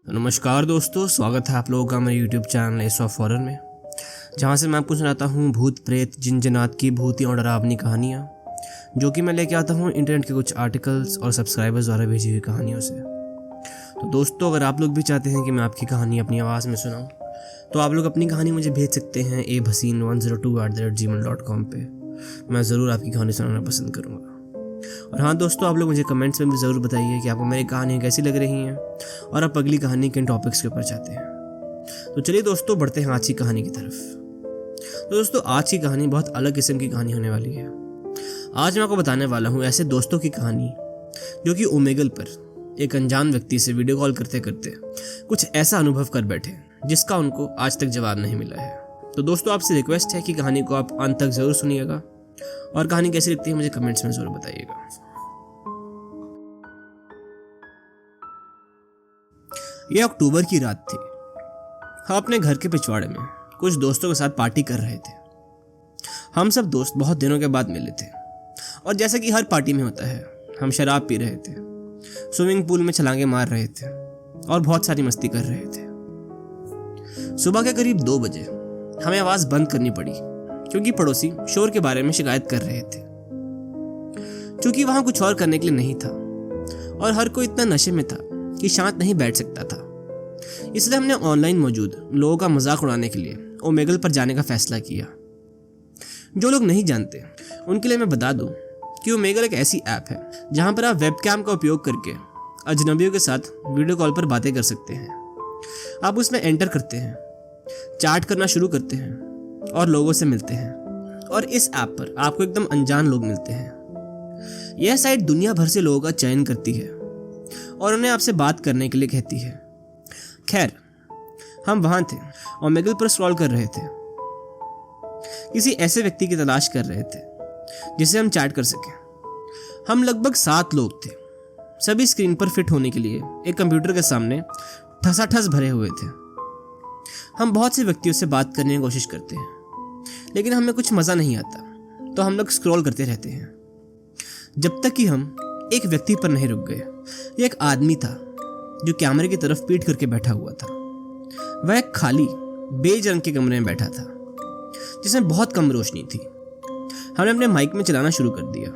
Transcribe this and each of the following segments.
नमस्कार दोस्तों, स्वागत है आप लोगों का मेरे YouTube channel S of horror में, जहां से मैं आपको सुनाता हूं भूत प्रेत जिन जनात की भूतियाँ और डरावनी कहानियां, जो कि मैं लेके आता हूं इंटरनेट के कुछ आर्टिकल्स और सब्सक्राइबर्स द्वारा भेजी हुई कहानियों से। तो दोस्तों, अगर आप लोग भी चाहते हैं कि मैं आपकी कहानी अपनी आवाज़ में सुनाऊँ तो आप लोग अपनी कहानी मुझे भेज सकते हैं abhasin102@gmail.com पे। मैं ज़रूर आपकी कहानी सुनाना पसंद करूँगा। और हाँ दोस्तों, आप लोग मुझे कमेंट्स में भी ज़रूर बताइए कि आपको मेरी कहानियाँ कैसी लग रही हैं और आप अगली कहानी किन टॉपिक्स के ऊपर चाहते हैं। तो चलिए दोस्तों, बढ़ते हैं आज की कहानी की तरफ। तो दोस्तों, आज की कहानी बहुत अलग किस्म की कहानी होने वाली है। आज मैं आपको बताने वाला हूँ ऐसे दोस्तों की कहानी जो कि ओमेगल पर एक अनजान व्यक्ति से वीडियो कॉल करते करते कुछ ऐसा अनुभव कर बैठे जिसका उनको आज तक जवाब नहीं मिला है। तो दोस्तों, आपसे रिक्वेस्ट है कि कहानी को आप अंत तक ज़रूर सुनिएगा और कहानी कैसी लगती है मुझे कमेंट्स में ज़रूर बताइएगा। यह अक्टूबर की रात थी। हम अपने घर के पिछवाड़े में कुछ दोस्तों के साथ पार्टी कर रहे थे। हम सब दोस्त बहुत दिनों के बाद मिले थे और जैसा कि हर पार्टी में होता है, हम शराब पी रहे थे, स्विमिंग पूल में छलांगे मार रहे थे और बहुत सारी मस्ती कर रहे थे। सुबह के करीब 2 बजे हमें आवाज़ बंद करनी पड़ी क्योंकि पड़ोसी शोर के बारे में शिकायत कर रहे थे। क्योंकि वहां कुछ और करने के लिए नहीं था और हर कोई इतना नशे में था कि शांत नहीं बैठ सकता था, इसलिए हमने ऑनलाइन मौजूद लोगों का मजाक उड़ाने के लिए ओमेगल पर जाने का फैसला किया। जो लोग नहीं जानते उनके लिए मैं बता दूं कि ओमेगल एक ऐसी ऐप है जहां पर आप वेबकैम का उपयोग करके अजनबियों के साथ वीडियो कॉल पर बातें कर सकते हैं। आप उसमें एंटर करते हैं, चैट करना शुरू करते हैं और लोगों से मिलते हैं। और इस ऐप पर आपको एकदम अनजान लोग मिलते हैं। यह साइट दुनिया भर से लोगों का चयन करती है और उन्हें आपसे बात करने के लिए कहती है। खैर, हम वहां थे, ओमेगल पर स्क्रॉल कर रहे थे, किसी ऐसे व्यक्ति की तलाश कर रहे थे जिसे हम चैट कर सकें। हम लगभग 7 लोग थे, सभी स्क्रीन पर फिट होने के लिए एक कंप्यूटर के सामने ठसाठस भरे हुए थे। हम बहुत से व्यक्तियों से बात करने की कोशिश करते हैं, लेकिन हमें कुछ मज़ा नहीं आता, तो हम लोग स्क्रॉल करते रहते हैं जब तक कि हम एक व्यक्ति पर नहीं रुक गए। ये एक आदमी था जो कैमरे की तरफ पीठ करके बैठा हुआ था। वह एक खाली बेज रंग के कमरे में बैठा था जिसमें बहुत कम रोशनी थी। हमने अपने माइक में चलाना शुरू कर दिया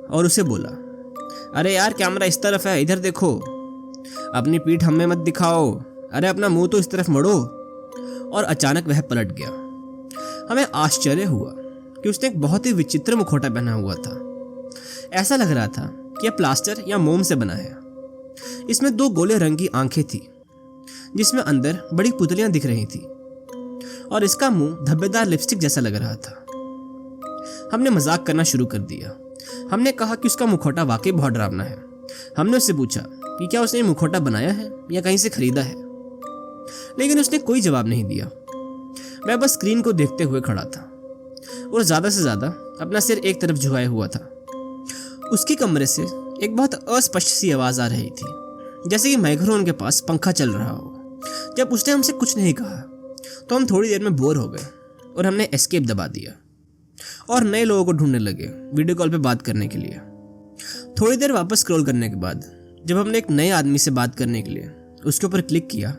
और उसे बोला, अरे यार, कैमरा इस तरफ है, इधर देखो, अपनी पीठ हमें मत दिखाओ, अरे अपना मुंह तो इस तरफ मोड़ो। और अचानक वह पलट गया। हमें आश्चर्य हुआ कि उसने एक बहुत ही विचित्र मुखौटा पहना हुआ था। ऐसा लग रहा था कि यह प्लास्टर या मोम से बना है। इसमें 2 गोले रंग की आंखें थी जिसमें अंदर बड़ी पुतलियां दिख रही थी और इसका मुंह धब्बेदार लिपस्टिक जैसा लग रहा था। हमने मजाक करना शुरू कर दिया। हमने कहा कि उसका मुखौटा वाकई बहुत डरावना है। हमने उससे पूछा कि क्या उसने मुखौटा बनाया है या कहीं से खरीदा है, लेकिन उसने कोई जवाब नहीं दिया। मैं बस स्क्रीन को देखते हुए खड़ा था और ज़्यादा से ज़्यादा अपना सिर एक तरफ झुकाए हुआ था। उसके कमरे से एक बहुत अस्पष्ट सी आवाज़ आ रही थी, जैसे कि माइक्रोफोन के पास पंखा चल रहा हो। जब उसने हमसे कुछ नहीं कहा तो हम थोड़ी देर में बोर हो गए और हमने एस्केप दबा दिया और नए लोगों को ढूंढने लगे वीडियो कॉल पे बात करने के लिए। थोड़ी देर वापस स्क्रॉल करने के बाद जब हमने एक नए आदमी से बात करने के लिए उसके ऊपर क्लिक किया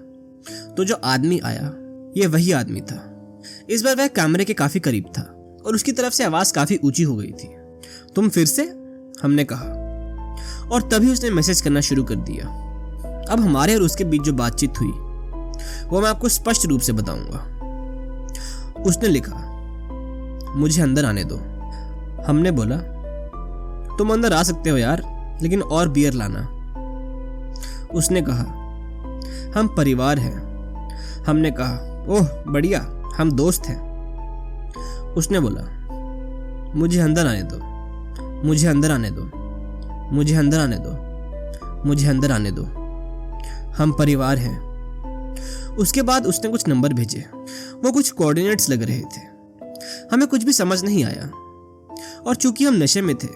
तो जो आदमी आया ये वही आदमी था। इस बार वह कैमरे के काफ़ी करीब था और उसकी तरफ से आवाज़ काफ़ी ऊंची हो गई थी। तुम फिर से? हमने कहा और तभी उसने मैसेज करना शुरू कर दिया। अब हमारे और उसके बीच जो बातचीत हुई वो मैं आपको स्पष्ट रूप से बताऊंगा। उसने लिखा, मुझे अंदर आने दो। हमने बोला, तुम अंदर आ सकते हो यार, लेकिन और बियर लाना। उसने कहा, हम परिवार हैं। हमने कहा, ओह बढ़िया, हम दोस्त हैं। उसने बोला, मुझे अंदर आने दो, मुझे अंदर आने दो, मुझे अंदर आने दो, मुझे अंदर आने दो, हम परिवार हैं। उसके बाद उसने कुछ नंबर भेजे। वो कुछ कोऑर्डिनेट्स लग रहे थे। हमें कुछ भी समझ नहीं आया और चूंकि हम नशे में थे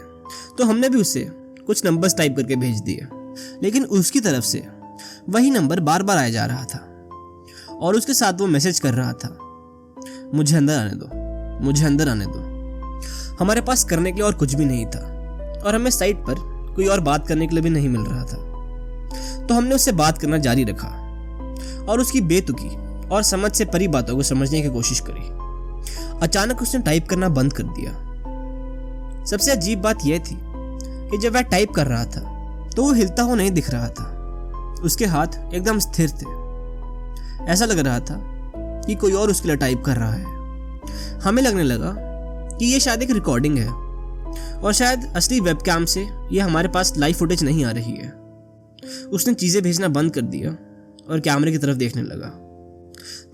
तो हमने भी उससे कुछ नंबर्स टाइप करके भेज दिए, लेकिन उसकी तरफ से वही नंबर बार बार आया जा रहा था और उसके साथ वो मैसेज कर रहा था, मुझे अंदर आने दो, मुझे अंदर आने दो। हमारे पास करने के लिए और कुछ भी नहीं था और हमें साइट पर कोई और बात करने के लिए भी नहीं मिल रहा था, तो हमने उससे बात करना जारी रखा और उसकी बेतुकी और समझ से परी बातों को समझने की कोशिश करी। अचानक उसने टाइप करना बंद कर दिया। सबसे अजीब बात यह थी कि जब वह टाइप कर रहा था तो वो हिलता हुआ नहीं दिख रहा था। उसके हाथ एकदम स्थिर थे। ऐसा लग रहा था कि कोई और उसके लिए टाइप कर रहा है। हमें लगने लगा कि ये शायद एक रिकॉर्डिंग है और शायद असली वेबकैम से ये हमारे पास लाइव फुटेज नहीं आ रही है। उसने चीज़ें भेजना बंद कर दिया और कैमरे की तरफ देखने लगा।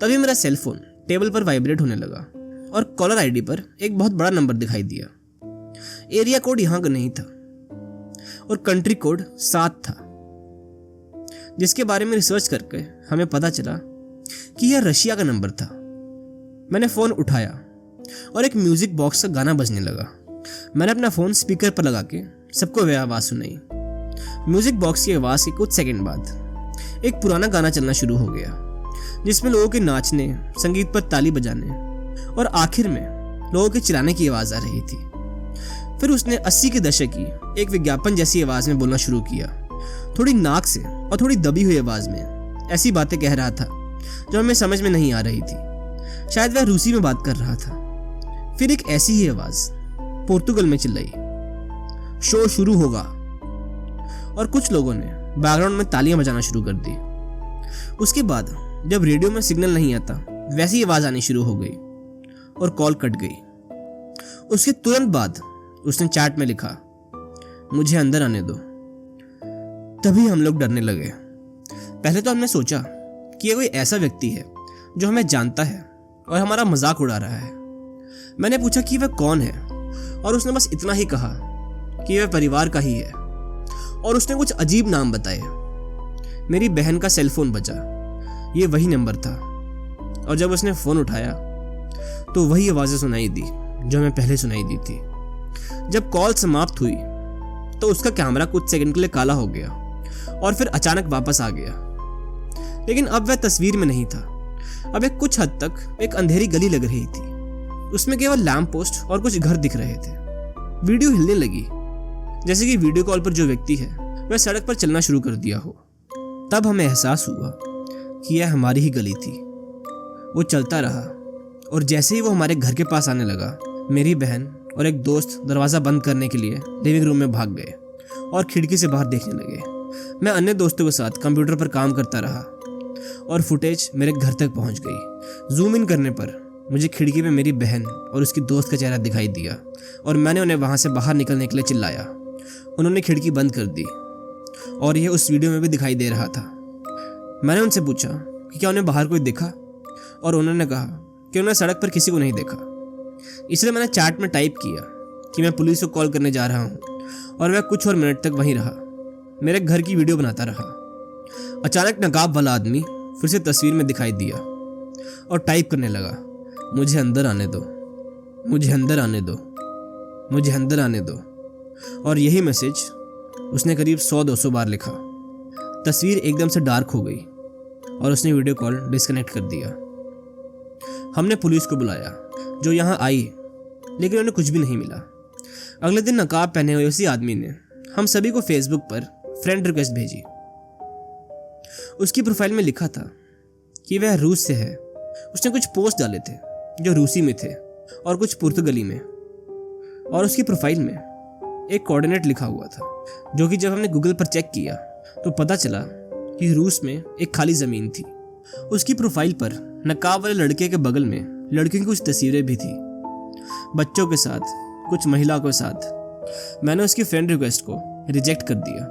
तभी मेरा सेलफोन टेबल पर वाइब्रेट होने लगा और कॉलर आईडी पर एक बहुत बड़ा नंबर दिखाई दिया। एरिया कोड यहाँ का नहीं था और कंट्री कोड 7 था, जिसके बारे में रिसर्च करके हमें पता चला कि यह रशिया का नंबर था। मैंने फ़ोन उठाया और एक म्यूज़िक बॉक्स का गाना बजने लगा। मैंने अपना फ़ोन स्पीकर पर लगा के सबको वह आवाज़ सुनाई। म्यूज़िक बॉक्स की आवाज़ के कुछ सेकंड बाद एक पुराना गाना चलना शुरू हो गया, जिसमें लोगों के नाचने, संगीत पर ताली बजाने और आखिर में लोगों के चिल्लाने की आवाज़ आ रही थी। फिर उसने 80 के दशक की एक विज्ञापन जैसी आवाज़ में बोलना शुरू किया, थोड़ी नाक से और थोड़ी दबी हुई आवाज़ में ऐसी बातें कह रहा था जो हमें समझ में नहीं आ रही थी। शायद वह रूसी में बात कर रहा था। फिर एक ऐसी ही आवाज़ पोर्तुगल में चिल्लाई, शो शुरू होगा। और कुछ लोगों ने बैकग्राउंड में तालियां बजाना शुरू कर दी। उसके बाद जब रेडियो में सिग्नल नहीं आता वैसी आवाज़ आनी शुरू हो गई और कॉल कट गई। उसके तुरंत बाद उसने चैट में लिखा, मुझे अंदर आने दो। तभी हम लोग डरने लगे। पहले तो हमने सोचा कि यह कोई ऐसा व्यक्ति है जो हमें जानता है और हमारा मजाक उड़ा रहा है। मैंने पूछा कि वह कौन है और उसने बस इतना ही कहा कि वह परिवार का ही है और उसने कुछ अजीब नाम बताए। मेरी बहन का सेलफोन बजा, ये वही नंबर था और जब उसने फ़ोन उठाया तो वही आवाज़ें सुनाई दी जो हमें पहले सुनाई दी थी। जब कॉल समाप्त हुई तो उसका कैमरा कुछ सेकंड के लिए काला हो गया और फिर अचानक वापस आ गया। लेकिन अब वह तस्वीर में नहीं था। अब एक कुछ हद तक एक अंधेरी गली लग रही थी। उसमें केवल लैंप पोस्ट और कुछ घर दिख रहे थे। वीडियो हिलने लगी, जैसे कि वीडियो कॉल पर जो व्यक्ति है वह सड़क पर चलना शुरू कर दिया हो। तब हमें एहसास हुआ कि यह हमारी ही गली थी। वो चलता रहा और जैसे ही वो हमारे घर के पास आने लगा, मेरी बहन और एक दोस्त दरवाज़ा बंद करने के लिए लिविंग रूम में भाग गए और खिड़की से बाहर देखने लगे। मैं अन्य दोस्तों के साथ कंप्यूटर पर काम करता रहा और फुटेज मेरे घर तक पहुंच गई। जूम इन करने पर मुझे खिड़की में मेरी बहन और उसकी दोस्त का चेहरा दिखाई दिया और मैंने उन्हें वहां से बाहर निकलने के लिए चिल्लाया। उन्होंने खिड़की बंद कर दी और यह उस वीडियो में भी दिखाई दे रहा था। मैंने उनसे पूछा कि क्या उन्हें बाहर कोई दिखा और उन्होंने कहा कि उन्होंने सड़क पर किसी को नहीं देखा। इसलिए मैंने चैट में टाइप किया कि मैं पुलिस को कॉल करने जा रहा हूँ और वह कुछ और मिनट तक वहीं रहा, मेरे घर की वीडियो बनाता रहा। अचानक नकाब वाला आदमी फिर से तस्वीर में दिखाई दिया और टाइप करने लगा, मुझे अंदर आने दो, मुझे अंदर आने दो, मुझे अंदर आने दो। और यही मैसेज उसने करीब 100-200 बार लिखा। तस्वीर एकदम से डार्क हो गई और उसने वीडियो कॉल डिस्कनेक्ट कर दिया। हमने पुलिस को बुलाया जो यहाँ आई, लेकिन उन्हें कुछ भी नहीं मिला। अगले दिन नकाब पहने हुए उसी आदमी ने हम सभी को फेसबुक पर फ्रेंड रिक्वेस्ट भेजी। उसकी प्रोफाइल में लिखा था कि वह रूस से है। उसने कुछ पोस्ट डाले थे जो रूसी में थे और कुछ पुर्तगाली में, और उसकी प्रोफाइल में एक कोऑर्डिनेट लिखा हुआ था, जो कि जब हमने गूगल पर चेक किया तो पता चला कि रूस में एक खाली ज़मीन थी। उसकी प्रोफाइल पर नकाब वाले लड़के के बगल में लड़कियों की कुछ तस्वीरें भी थी, बच्चों के साथ, कुछ महिला के साथ। मैंने उसकी फ्रेंड रिक्वेस्ट को रिजेक्ट कर दिया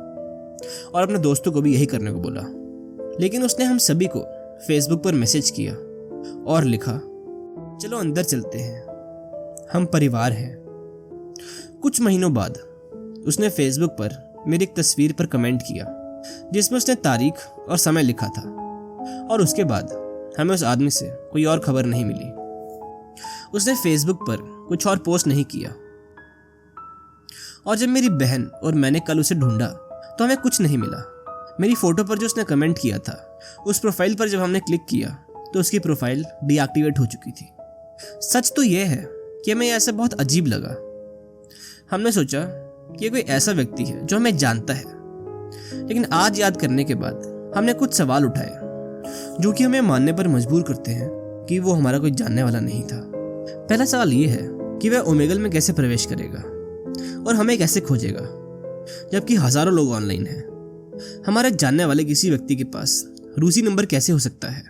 और अपने दोस्तों को भी यही करने को बोला, लेकिन उसने हम सभी को फेसबुक पर मैसेज किया और लिखा, चलो अंदर चलते हैं, हम परिवार हैं। कुछ महीनों बाद उसने फेसबुक पर मेरी एक तस्वीर पर कमेंट किया जिसमें उसने तारीख और समय लिखा था, और उसके बाद हमें उस आदमी से कोई और खबर नहीं मिली। उसने फेसबुक पर कुछ और पोस्ट नहीं किया, और जब मेरी बहन और मैंने कल उसे ढूंढा तो हमें कुछ नहीं मिला। मेरी फोटो पर जो उसने कमेंट किया था उस प्रोफाइल पर जब हमने क्लिक किया तो उसकी प्रोफाइल डीएक्टिवेट हो चुकी थी। सच तो यह है कि हमें ऐसा बहुत अजीब लगा। हमने सोचा कि कोई ऐसा व्यक्ति है जो हमें जानता है, लेकिन आज याद करने के बाद हमने कुछ सवाल उठाए जो कि हमें मानने पर मजबूर करते हैं कि वो हमारा कोई जानने वाला नहीं था। पहला सवाल ये है कि वह ओमेगल में कैसे प्रवेश करेगा और हमें कैसे खोजेगा, जबकि हजारों लोग ऑनलाइन हैं। हमारे जानने वाले किसी व्यक्ति के पास रूसी नंबर कैसे हो सकता है?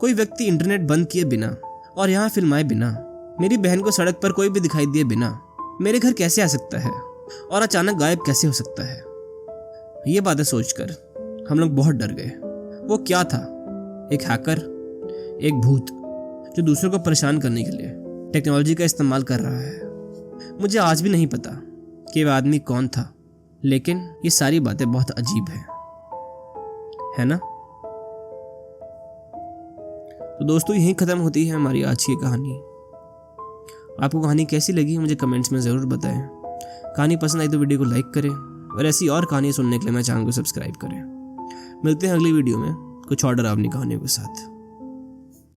कोई व्यक्ति इंटरनेट बंद किए बिना और यहाँ फिल्माए बिना, मेरी बहन को सड़क पर कोई भी दिखाई दिए बिना मेरे घर कैसे आ सकता है और अचानक गायब कैसे हो सकता है? ये बातें सोचकर हम लोग बहुत डर गए। वो क्या था? एक हैकर, एक भूत जो दूसरों को परेशान करने के लिए टेक्नोलॉजी का इस्तेमाल कर रहा है। मुझे आज भी नहीं पता कि वह आदमी कौन था, लेकिन ये सारी बातें बहुत अजीब हैं, है ना? तो दोस्तों, यहीं ख़त्म होती है हमारी आज की कहानी। आपको कहानी कैसी लगी मुझे कमेंट्स में ज़रूर बताएं। कहानी पसंद आई तो वीडियो को लाइक करें और ऐसी और कहानी सुनने के लिए मेरे चैनल को सब्सक्राइब करें। मिलते हैं अगली वीडियो में कुछ और डरावनी कहानियों के साथ।